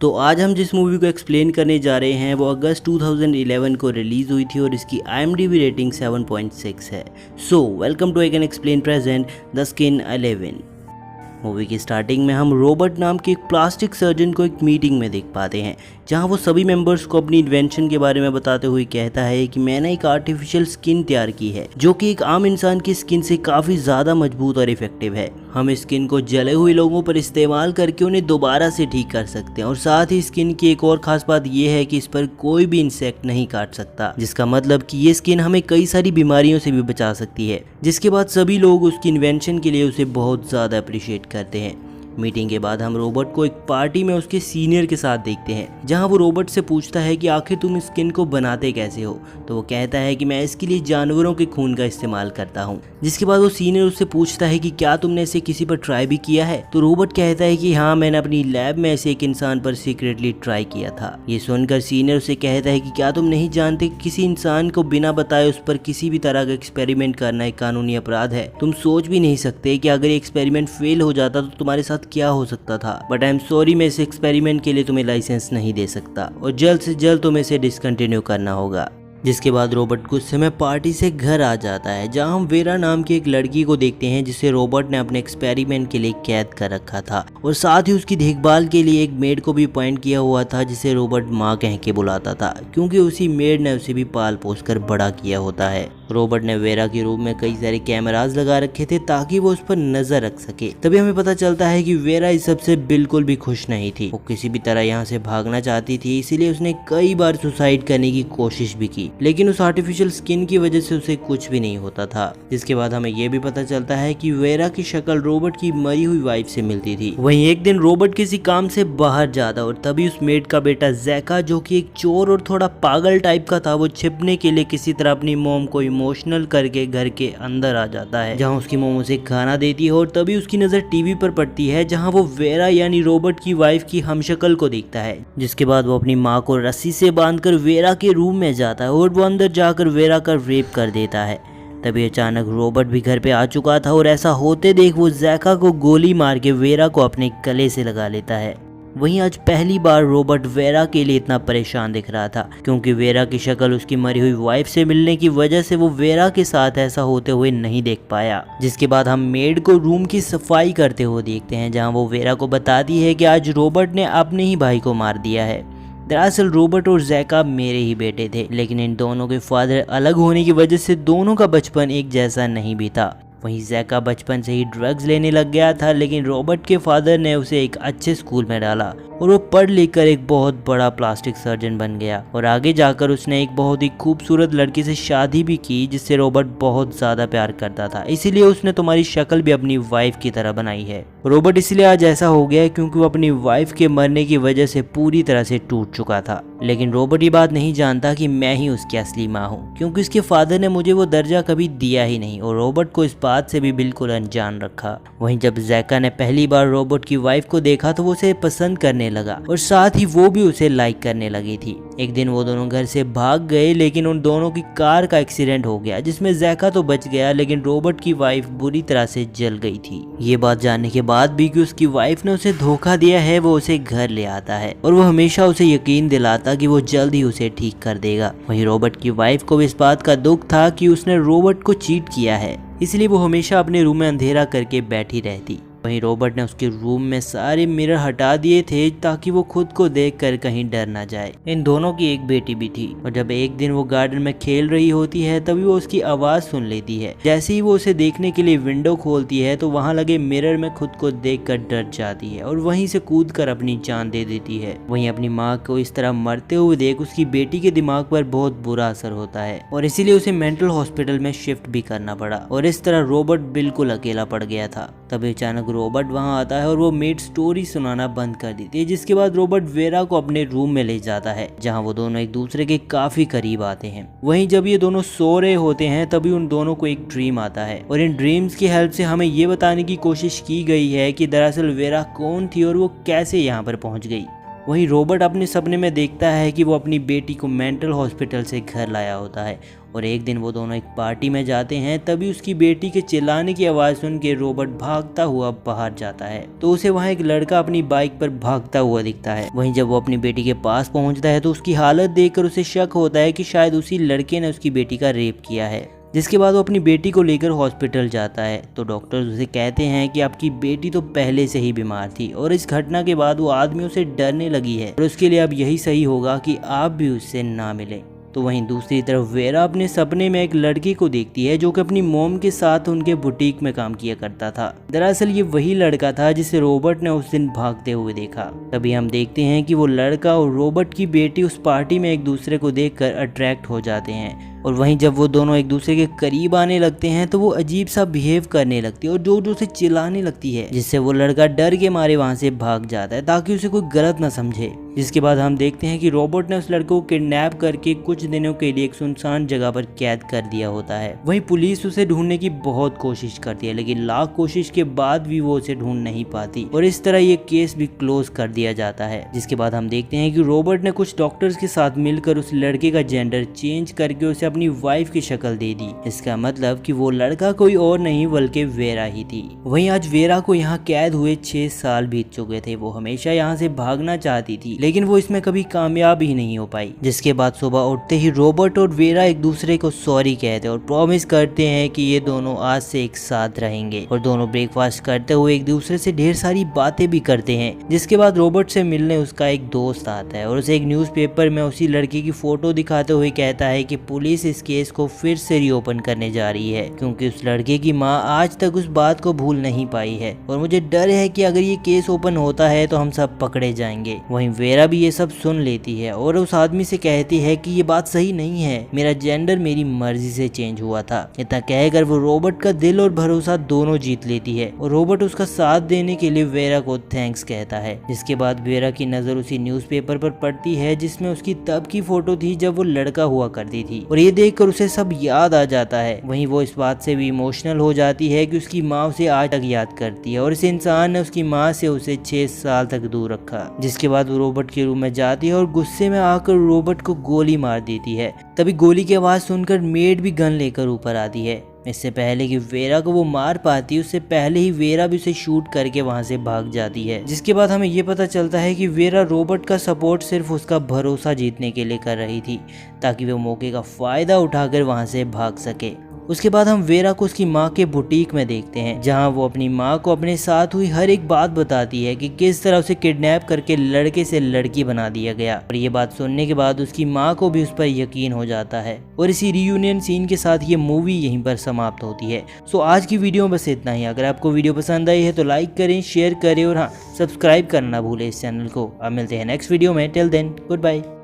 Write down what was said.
तो आज हम जिस मूवी को एक्सप्लेन करने जा रहे हैं वो अगस्त 2011 को रिलीज़ हुई थी और इसकी IMDb रेटिंग 7.6 है। So welcome to I can explain present the skin 11। Movie की स्टार्टिंग में हम रॉबर्ट नाम के एक प्लास्टिक सर्जन को एक मीटिंग में देख पाते हैं, जहां वो सभी मेंबर्स को अपनी इन्वेंशन के बारे में बताते हुए कहता है कि मैंने एक आर्टिफिशियल स्किन तैयार की है जो कि एक आम इंसान की स्किन से काफ़ी ज़्यादा मजबूत और इफेक्टिव है। हम इस स्किन को जले हुए लोगों पर इस्तेमाल करके उन्हें दोबारा से ठीक कर सकते हैं और साथ ही स्किन की एक और खास बात यह है कि इस पर कोई भी इंसेक्ट नहीं काट सकता, जिसका मतलब कि ये स्किन हमें कई सारी बीमारियों से भी बचा सकती है। जिसके बाद सभी लोग उसकी इन्वेंशन के लिए उसे बहुत ज़्यादा अप्रिशिएट करते हैं। मीटिंग के बाद हम रॉबर्ट को एक पार्टी में उसके सीनियर के साथ देखते हैं, जहां वो रॉबर्ट से पूछता है कि आखिर तुम इस स्किन को बनाते कैसे हो। तो वो कहता है कि मैं इसके लिए जानवरों के खून का इस्तेमाल करता हूं। जिसके बाद वो सीनियर उससे पूछता है कि क्या तुमने इसे किसी पर ट्राई भी किया है। तो रॉबर्ट कहता है कि हाँ, मैंने अपनी लैब में ऐसे एक इंसान पर सीक्रेटली ट्राई किया था। ये सुनकर सीनियर उसे कहता है कि क्या तुम नहीं जानते कि किसी इंसान को बिना बताए उस पर किसी भी तरह का एक्सपेरिमेंट करना एक कानूनी अपराध है। तुम सोच भी नहीं सकते कि अगर ये एक्सपेरिमेंट फेल हो जाता तो तुम्हारे साथ क्या हो सकता था। बट आई एम सॉरी, मैं इस एक्सपेरिमेंट के लिए तुम्हें लाइसेंस नहीं दे सकता और जल्द से जल्द तुम्हें इसे डिसकंटिन्यू करना होगा। जिसके बाद रॉबर्ट कुछ समय पार्टी से घर आ जाता है, जहां हम वेरा नाम की एक लड़की को देखते हैं जिसे रॉबर्ट ने अपने एक्सपेरिमेंट के लिए कैद कर रखा था और साथ ही उसकी देखभाल के लिए एक मेड को भी अपॉइंट किया हुआ था, जिसे रॉबर्ट माँ कह के बुलाता था क्योंकि उसी मेड ने उसे भी पाल पोस कर बड़ा किया होता है। रॉबर्ट ने वेरा के रूम में कई सारे कैमरास लगा रखे थे ताकि वो उस पर नजर रख सके। तभी हमें पता चलता है कि वेरा इस सबसे बिल्कुल भी खुश नहीं थी। वो किसी भी तरह यहाँ से भागना चाहती थी, इसीलिए उसने कई बार सुसाइड करने की कोशिश भी की, लेकिन उस आर्टिफिशियल स्किन की वजह से उसे कुछ भी नहीं होता था। जिसके बाद हमें यह भी पता चलता है कि वेरा की शक्ल रॉबर्ट की मरी हुई वाइफ से मिलती थी। वहीं एक दिन रॉबर्ट किसी काम से बाहर जाता और तभी उस मेड का बेटा जैका, जो कि एक चोर और थोड़ा पागल टाइप का था, वो छिपने के लिए किसी तरह अपनी मॉम को इमोशनल करके घर के अंदर आ जाता है, जहां उसकी मॉम उसे खाना देती है और तभी उसकी नजर टीवी पर पड़ती है, जहां वो वेरा यानी रॉबर्ट की वाइफ की हमशक्ल को देखता है। जिसके बाद वो अपनी माँ को रस्सी से बांधकर वेरा के रूम में जाता है और वो अंदर जाकर वेरा का रेप कर देता है। तभी अचानक रॉबर्ट भी घर पे आ चुका था और ऐसा होते देख वो जैका को गोली मार के वेरा को अपने गले से लगा लेता है। वहीं आज पहली बार रॉबर्ट वेरा के लिए इतना परेशान दिख रहा था, क्योंकि वेरा की शक्ल उसकी मरी हुई वाइफ से मिलने की वजह से वो वेरा के साथ ऐसा होते हुए नहीं देख पाया। जिसके बाद हम मेड को रूम की सफाई करते हुए देखते हैं, जहां वो वेरा को बताती है कि आज रॉबर्ट ने अपने ही भाई को मार दिया है। दरअसल रॉबर्ट और जैका मेरे ही बेटे थे, लेकिन इन दोनों के फादर अलग होने की वजह से दोनों का बचपन एक जैसा नहीं बीता। वहीं जैका बचपन से ही ड्रग्स लेने लग गया था, लेकिन रॉबर्ट के फादर ने उसे एक अच्छे स्कूल में डाला और वो पढ़ लिख कर एक बहुत बड़ा प्लास्टिक सर्जन बन गया और आगे जाकर उसने एक बहुत ही खूबसूरत लड़की से शादी भी की, जिससे रॉबर्ट बहुत ज़्यादा प्यार करता था। इसीलिए उसने तुम्हारी शक्ल भी अपनी वाइफ की तरह बनाई है। रॉबर्ट इसलिए आज ऐसा हो गया है क्योंकि वो अपनी वाइफ के मरने की वजह से पूरी तरह से टूट चुका था। लेकिन रॉबर्ट ये बात नहीं जानता कि मैं ही उसकी असली माँ हूँ, क्योंकि उसके फादर ने मुझे वो दर्जा कभी दिया ही नहीं और रॉबर्ट को इस बात से भी बिल्कुल अनजान रखा। वहीं जब जैका ने पहली बार रॉबर्ट की वाइफ को देखा तो वो उसे पसंद करने लगा और साथ ही वो भी उसे लाइक करने लगी थी। एक दिन वो दोनों घर से भाग गए, लेकिन उन दोनों की कार का एक्सीडेंट हो गया, जिसमें जैका तो बच गया लेकिन रॉबर्ट की वाइफ बुरी तरह से जल गई थी। ये बात जानने के बाद भी कि उसकी वाइफ ने उसे धोखा दिया है, वो उसे घर ले आता है और वो हमेशा उसे यकीन दिलाता कि वो जल्द ही उसे ठीक कर देगा। वहीं रॉबर्ट की वाइफ को भी इस बात का दुख था कि उसने रॉबर्ट को चीट किया है, इसलिए वो हमेशा अपने रूम में अंधेरा करके बैठी रहती। वहीं रॉबर्ट ने उसके रूम में सारे मिरर हटा दिए थे ताकि वो खुद को देखकर कहीं डर ना जाए। इन दोनों की एक बेटी भी थी और जब एक दिन वो गार्डन में खेल रही होती है तभी वो उसकी आवाज सुन लेती है। जैसे ही वो उसे देखने के लिए विंडो खोलती है तो वहां लगे मिरर में खुद को देखकर डर जाती है और वहीं से कूदकर अपनी जान दे देती है। वहीं अपनी माँ को इस तरह मरते हुए देख उसकी बेटी के दिमाग पर बहुत बुरा असर होता है और इसीलिए उसे मेंटल हॉस्पिटल में शिफ्ट भी करना पड़ा और इस तरह रॉबर्ट बिल्कुल अकेला पड़ गया था। तभी अचानक रॉबर्ट वहां आता है और वो मेड स्टोरी सुनाना बंद कर देती है। जिसके बाद रॉबर्ट वेरा को अपने रूम में ले जाता है, जहां वो दोनों एक दूसरे के काफी करीब आते हैं। वहीं जब ये दोनों सो रहे होते हैं तभी उन दोनों को एक ड्रीम आता है और इन ड्रीम्स की हेल्प से हमें ये बताने की कोशिश की गई है कि दरअसल वेरा कौन थी और वो कैसे यहाँ पर पहुंच गई। वहीं रॉबर्ट अपने सपने में देखता है कि वो अपनी बेटी को मेंटल हॉस्पिटल से घर लाया होता है और एक दिन वो दोनों एक पार्टी में जाते हैं। तभी उसकी बेटी के चिल्लाने की आवाज़ सुन के रॉबर्ट भागता हुआ बाहर जाता है तो उसे वहाँ एक लड़का अपनी बाइक पर भागता हुआ दिखता है। वहीं जब वो अपनी बेटी के पास पहुँचता है तो उसकी हालत देखकर उसे शक होता है कि शायद उसी लड़के ने उसकी बेटी का रेप किया है। जिसके बाद वो अपनी बेटी को लेकर हॉस्पिटल जाता है तो डॉक्टर्स उसे कहते हैं कि आपकी बेटी तो पहले से ही बीमार थी और इस घटना के बाद वो आदमियों से डरने लगी है और उसके लिए अब यही सही होगा कि आप भी उससे ना मिलें। तो वहीं दूसरी तरफ वेरा अपने सपने में एक लड़की को देखती है जो कि अपनी मॉम के साथ उनके बुटीक में काम किया करता था। दरअसल ये वही लड़का था जिसे रॉबर्ट ने उस दिन भागते हुए देखा। तभी हम देखते हैं कि वो लड़का और रॉबर्ट की बेटी उस पार्टी में एक दूसरे को देखकर अट्रैक्ट हो जाते हैं और वहीं जब वो दोनों एक दूसरे के करीब आने लगते हैं तो वो अजीब सा बिहेव करने लगती है और जोर जोर से चिल्लाने लगती है, जिससे वो लड़का डर के मारे वहां से भाग जाता है ताकि उसे कोई गलत ना समझे। जिसके बाद हम देखते हैं कि रॉबर्ट ने उस लड़के को किडनैप करके कुछ दिनों के लिए एक सुनसान जगह पर कैद कर दिया होता है। वहीं पुलिस उसे ढूंढने की बहुत कोशिश करती है लेकिन लाख कोशिश के बाद भी वो उसे ढूंढ नहीं पाती और इस तरह ये केस भी क्लोज कर दिया जाता है। जिसके बाद हम देखते हैं कि रॉबर्ट ने कुछ डॉक्टर्स के साथ मिलकर उस लड़के का जेंडर चेंज करके उसे अपनी वाइफ की शक्ल दे दी। इसका मतलब कि वो लड़का कोई और नहीं बल्कि वेरा ही थी। वहीं आज वेरा को यहाँ कैद हुए 6 साल बीत चुके थे। वो हमेशा यहाँ से भागना चाहती थी लेकिन वो इसमें कभी कामयाब ही नहीं हो पाई। जिसके बाद सुबह उठते ही रॉबर्ट और वेरा एक दूसरे को सॉरी कहते और प्रॉमिस करते हैं कि ये दोनों आज से एक साथ रहेंगे और दोनों ब्रेकफास्ट करते हुए एक दूसरे से ढेर सारी बातें भी करते हैं। जिसके बाद रॉबर्ट से मिलने उसका एक दोस्त आता है और उसे एक न्यूज़पेपर में उसी लड़की की फोटो दिखाते हुए कहता है कि पुलिस इस केस को फिर से रीओपन करने जा रही है क्योंकि उस लड़के की माँ आज तक उस बात को भूल नहीं पाई है और मुझे डर है कि अगर ये केस ओपन होता है तो हम सब पकड़े जाएंगे। वहीं वेरा भी ये सब सुन लेती है और उस आदमी से कहती है कि ये बात सही नहीं है, मेरा जेंडर मेरी मर्जी से चेंज हुआ था। इतना कहकर वो रॉबर्ट का दिल और भरोसा दोनों जीत लेती है और रॉबर्ट उसका साथ देने के लिए वेरा को थैंक्स कहता है। जिसके बाद वेरा की नजर उसी न्यूज़पेपर पर पड़ती है जिसमें उसकी तब की फोटो थी जब वो लड़का हुआ करती थी और ये देखकर उसे सब याद आ जाता है। वहीं वो इस बात से भी इमोशनल हो जाती है कि उसकी माँ उसे आज तक याद करती है और इस इंसान ने उसकी माँ से उसे 6 साल तक दूर रखा। जिसके बाद वो रॉबर्ट के रूम में जाती है और गुस्से में आकर रॉबर्ट को गोली मार देती है। तभी गोली की आवाज सुनकर मेड भी गन लेकर ऊपर आती है। इससे पहले कि वेरा को वो मार पाती उससे पहले ही वेरा भी उसे शूट करके वहां से भाग जाती है। जिसके बाद हमें ये पता चलता है कि वेरा रॉबर्ट का सपोर्ट सिर्फ उसका भरोसा जीतने के लिए कर रही थी ताकि वो मौके का फायदा उठाकर वहां से भाग सके। उसके बाद हम वेरा को उसकी माँ के बुटीक में देखते हैं जहां वो अपनी माँ को अपने साथ हुई हर एक बात बताती है कि किस तरह उसे किडनैप करके लड़के से लड़की बना दिया गया और ये बात सुनने के बाद उसकी माँ को भी उस पर यकीन हो जाता है और इसी रियूनियन सीन के साथ ये मूवी यहीं पर समाप्त होती है। सो आज की वीडियो में बस इतना ही। अगर आपको वीडियो पसंद आई है तो लाइक करें, शेयर करें और हाँ, सब्सक्राइब करना ना भूलें इस चैनल को। अब मिलते हैं नेक्स्ट वीडियो में। Till then good bye.